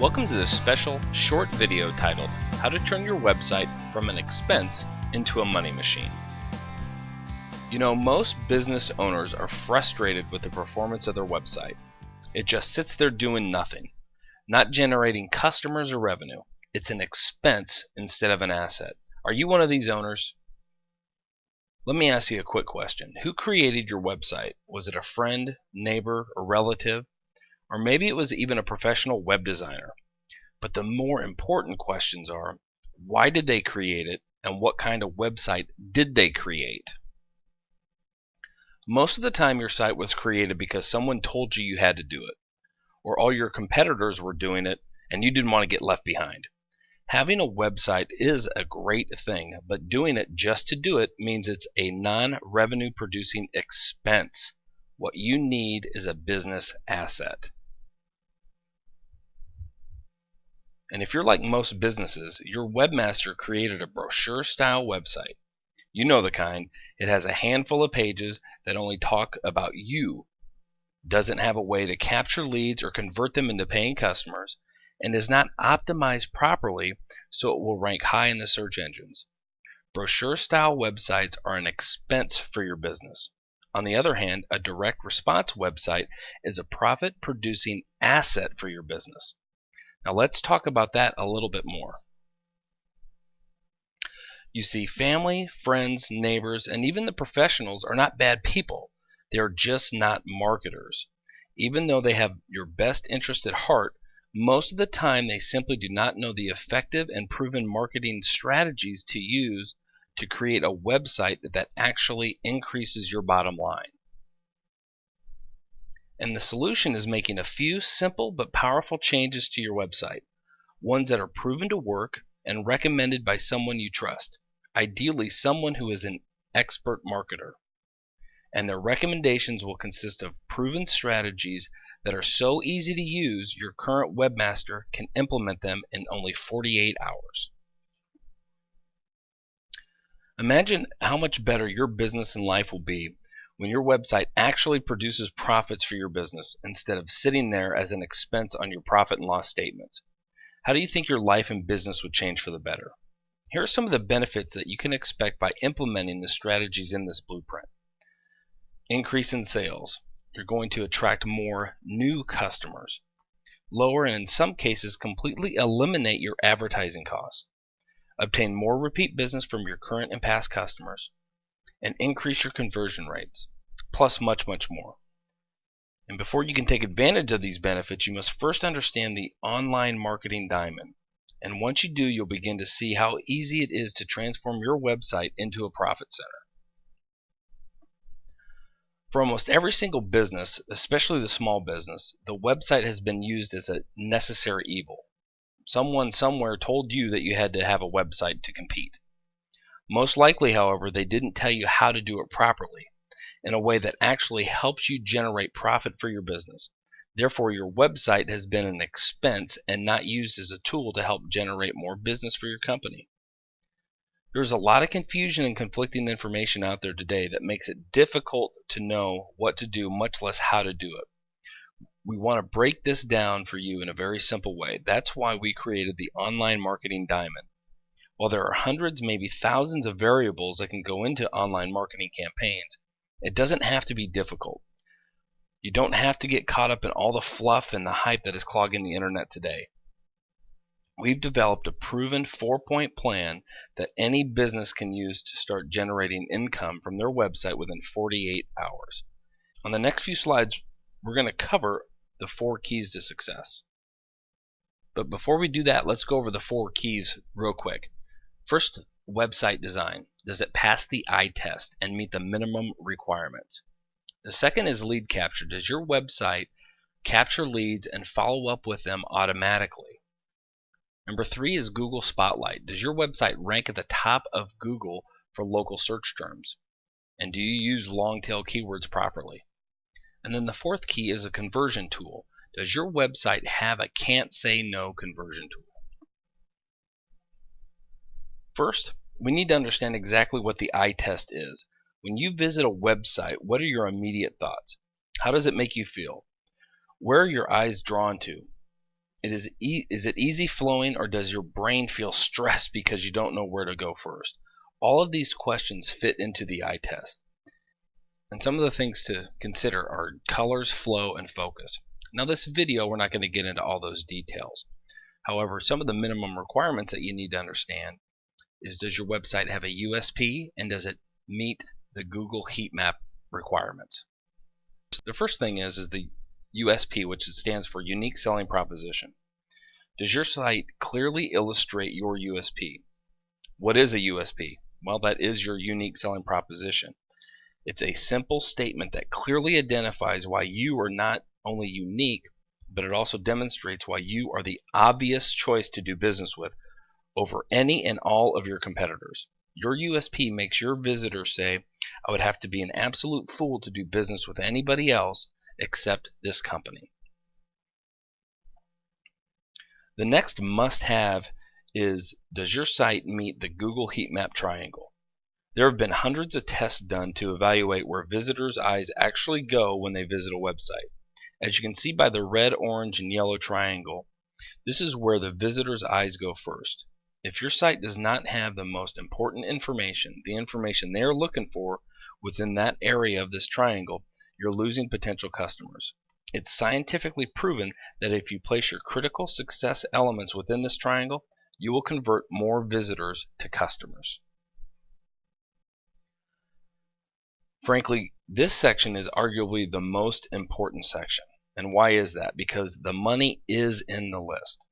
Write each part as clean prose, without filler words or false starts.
Welcome to this special short video titled How to Turn Your Website from an Expense into a Money Machine. You know, most business owners are frustrated with the performance of their website. It just sits there doing nothing, not generating customers or revenue. It's an expense instead of an asset. Are you one of these owners? Let me ask you a quick question. Who created your website? Was it a friend, neighbor, or relative? Or maybe it was even a professional web designer. But the more important questions are, why did they create it, and what kind of website did they create? Most of the time your site was created because someone told you you had to do it, or all your competitors were doing it and you didn't want to get left behind. Having a website is a great thing, but doing it just to do it means it's a non-revenue producing expense. What you need is a business asset. And if you're like most businesses, your webmaster created a brochure-style website. You know the kind. It has a handful of pages that only talk about you, doesn't have a way to capture leads or convert them into paying customers, and is not optimized properly so it will rank high in the search engines. Brochure-style websites are an expense for your business. On the other hand, a direct response website is a profit-producing asset for your business. Now let's talk about that a little bit more. You see, family, friends, neighbors, and even the professionals are not bad people. They are just not marketers. Even though they have your best interest at heart, most of the time they simply do not know the effective and proven marketing strategies to use to create a website that actually increases your bottom line. And the solution is making a few simple but powerful changes to your website, ones that are proven to work and recommended by someone you trust, ideally someone who is an expert marketer. And their recommendations will consist of proven strategies that are so easy to use your current webmaster can implement them in only 48 hours. Imagine how much better your business and life will be when your website actually produces profits for your business instead of sitting there as an expense on your profit and loss statements. How do you think your life and business would change for the better? Here are some of the benefits that you can expect by implementing the strategies in this blueprint. Increase in sales. You're going to attract more new customers. Lower and in some cases completely eliminate your advertising costs. Obtain more repeat business from your current and past customers. And increase your conversion rates, plus much more. And before you can take advantage of these benefits, you must first understand the online marketing diamond. And once you do, you'll begin to see how easy it is to transform your website into a profit center. For almost every single business, especially the small business, the website has been used as a necessary evil. Someone somewhere told you that you had to have a website to compete. Most likely, however, they didn't tell you how to do it properly, in a way that actually helps you generate profit for your business. Therefore, your website has been an expense and not used as a tool to help generate more business for your company. There's a lot of confusion and conflicting information out there today that makes it difficult to know what to do, much less how to do it. We want to break this down for you in a very simple way. That's why we created the Online Marketing Diamond. While there are hundreds, maybe thousands of variables that can go into online marketing campaigns, it doesn't have to be difficult. You don't have to get caught up in all the fluff and the hype that is clogging the internet today. We've developed a proven 4-point plan that any business can use to start generating income from their website within 48 hours. On the next few slides, we're going to cover the 4 keys to success. But before we do that, let's go over the 4 keys real quick. First, website design. Does it pass the eye test and meet the minimum requirements? The second is lead capture. Does your website capture leads and follow up with them automatically? Number 3 is Google Spotlight. Does your website rank at the top of Google for local search terms? And do you use long tail keywords properly? And then the 4th key is a conversion tool. Does your website have a can't say no conversion tool? First, we need to understand exactly what the eye test is. When you visit a website, what are your immediate thoughts? How does it make you feel? Where are your eyes drawn to? Is it easy flowing, or does your brain feel stressed because you don't know where to go first? All of these questions fit into the eye test. And some of the things to consider are colors, flow, and focus. Now this video, we're not going to get into all those details. However, some of the minimum requirements that you need to understand is, does your website have a USP, and does it meet the Google Heatmap requirements? The first thing is the USP, which stands for Unique Selling Proposition. Does your site clearly illustrate your USP? What is a USP? Well, that is your unique selling proposition. It's a simple statement that clearly identifies why you are not only unique, but it also demonstrates why you are the obvious choice to do business with over any and all of your competitors. Your USP makes your visitors say, I would have to be an absolute fool to do business with anybody else except this company. The next must-have is, does your site meet the Google Heatmap triangle? There have been hundreds of tests done to evaluate where visitors' eyes actually go when they visit a website. As you can see by the red, orange, and yellow triangle, this is where the visitor's eyes go first. If your site does not have the most important information, the information they're looking for within that area of this triangle, you're losing potential customers. It's scientifically proven that if you place your critical success elements within this triangle, you will convert more visitors to customers. Frankly, this section is arguably the most important section. And why is that? Because the money is in the list.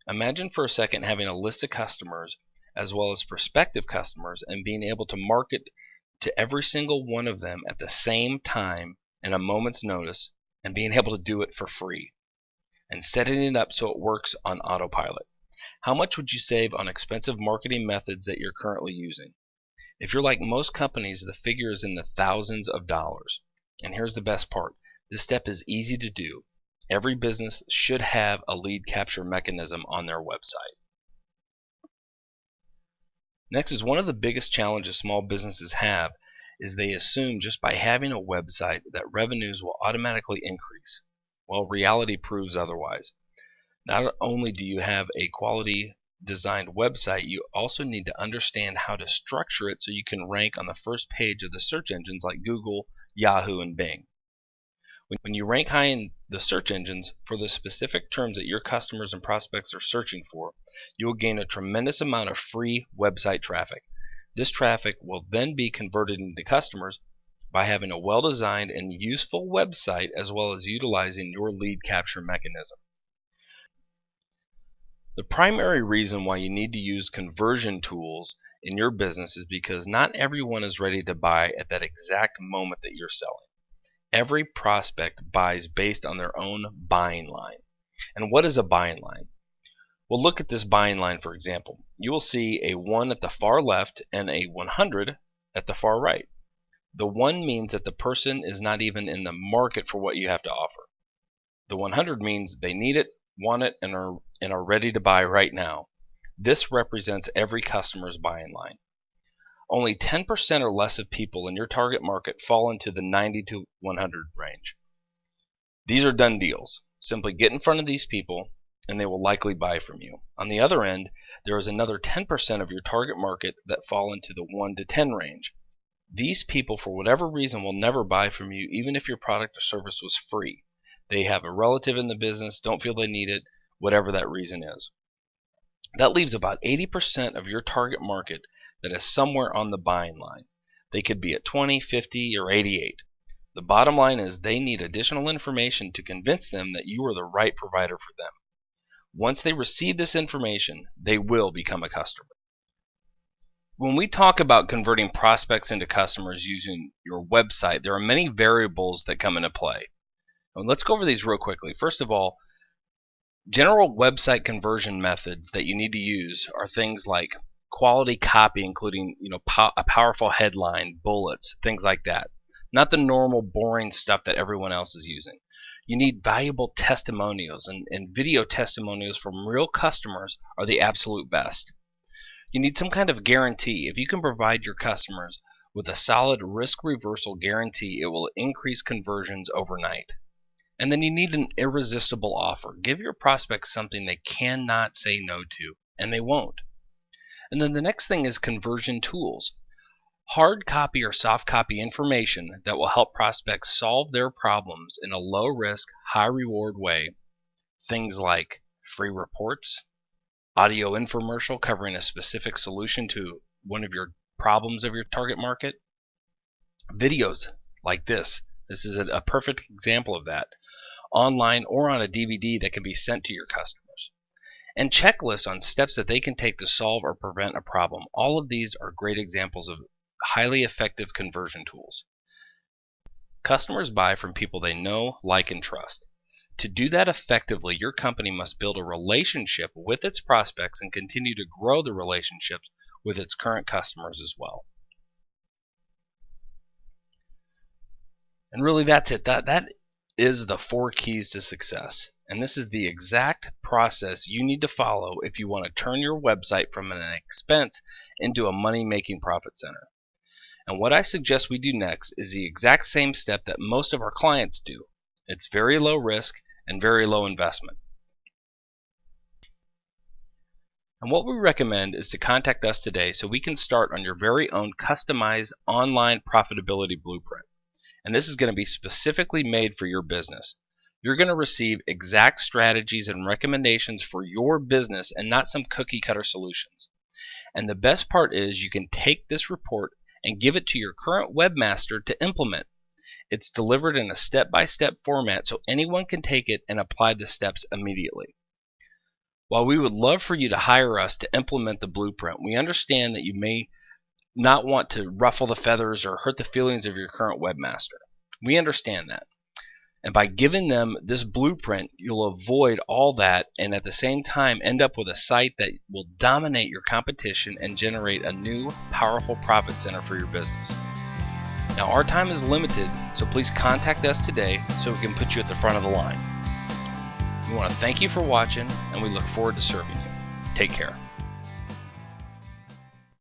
Imagine for a second having a list of customers as well as prospective customers and being able to market to every single one of them at the same time in a moment's notice, and being able to do it for free and setting it up so it works on autopilot. How much would you save on expensive marketing methods that you're currently using? If you're like most companies, the figure is in the thousands of dollars. And here's the best part. This step is easy to do. Every business should have a lead capture mechanism on their website. Next is, one of the biggest challenges small businesses have is they assume just by having a website that revenues will automatically increase. Well, reality proves otherwise. Not only do you have a quality designed website, you also need to understand how to structure it so you can rank on the first page of the search engines like Google, Yahoo, and Bing. When you rank high in the search engines for the specific terms that your customers and prospects are searching for, you will gain a tremendous amount of free website traffic. This traffic will then be converted into customers by having a well-designed and useful website, as well as utilizing your lead capture mechanism. The primary reason why you need to use conversion tools in your business is because not everyone is ready to buy at that exact moment that you're selling. Every prospect buys based on their own buying line. And what is a buying line? Well, look at this buying line, for example. You will see a 1 at the far left and a 100 at the far right. The 1 means that the person is not even in the market for what you have to offer. The 100 means they need it, want it, and are ready to buy right now. This represents every customer's buying line. Only 10% or less of people in your target market fall into the 90 to 100 range. These are done deals. Simply get in front of these people and they will likely buy from you. On the other end, there is another 10% of your target market that fall into the 1 to 10 range. These people, for whatever reason, will never buy from you even if your product or service was free. They have a relative in the business, don't feel they need it, whatever that reason is. That leaves about 80% of your target market that is somewhere on the buying line. They could be at 20, 50, or 88. The bottom line is they need additional information to convince them that you are the right provider for them. Once they receive this information, they will become a customer. When we talk about converting prospects into customers using your website, there are many variables that come into play. And let's go over these real quickly. First of all, general website conversion methods that you need to use are things like quality copy, including a powerful headline, bullets, things like that. Not the normal boring stuff that everyone else is using. You need valuable testimonials, and video testimonials from real customers are the absolute best. You need some kind of guarantee. If you can provide your customers with a solid risk reversal guarantee, it will increase conversions overnight. And then you need an irresistible offer. Give your prospects something they cannot say no to, and they won't. And then the next thing is conversion tools. Hard copy or soft copy information that will help prospects solve their problems in a low risk, high reward way. Things like free reports, audio infomercial covering a specific solution to one of your problems of your target market, videos like this. This is a perfect example of that, online or on a DVD that can be sent to your customers. And checklists on steps that they can take to solve or prevent a problem. All of these are great examples of highly effective conversion tools. Customers buy from people they know, like, and trust. To do that effectively, your company must build a relationship with its prospects and continue to grow the relationships with its current customers as well. And really that's it. That is the 4 keys to success. And this is the exact process you need to follow if you want to turn your website from an expense into a money-making profit center. And what I suggest we do next is the exact same step that most of our clients do. It's very low risk and very low investment. And what we recommend is to contact us today so we can start on your very own customized online profitability blueprint. And this is going to be specifically made for your business. You're going to receive exact strategies and recommendations for your business and not some cookie cutter solutions. And the best part is you can take this report and give it to your current webmaster to implement. It's delivered in a step-by-step format so anyone can take it and apply the steps immediately. While we would love for you to hire us to implement the blueprint, we understand that you may not want to ruffle the feathers or hurt the feelings of your current webmaster. We understand that. And by giving them this blueprint, you'll avoid all that and at the same time end up with a site that will dominate your competition and generate a new, powerful profit center for your business. Now, our time is limited, so please contact us today so we can put you at the front of the line. We want to thank you for watching, and we look forward to serving you. Take care.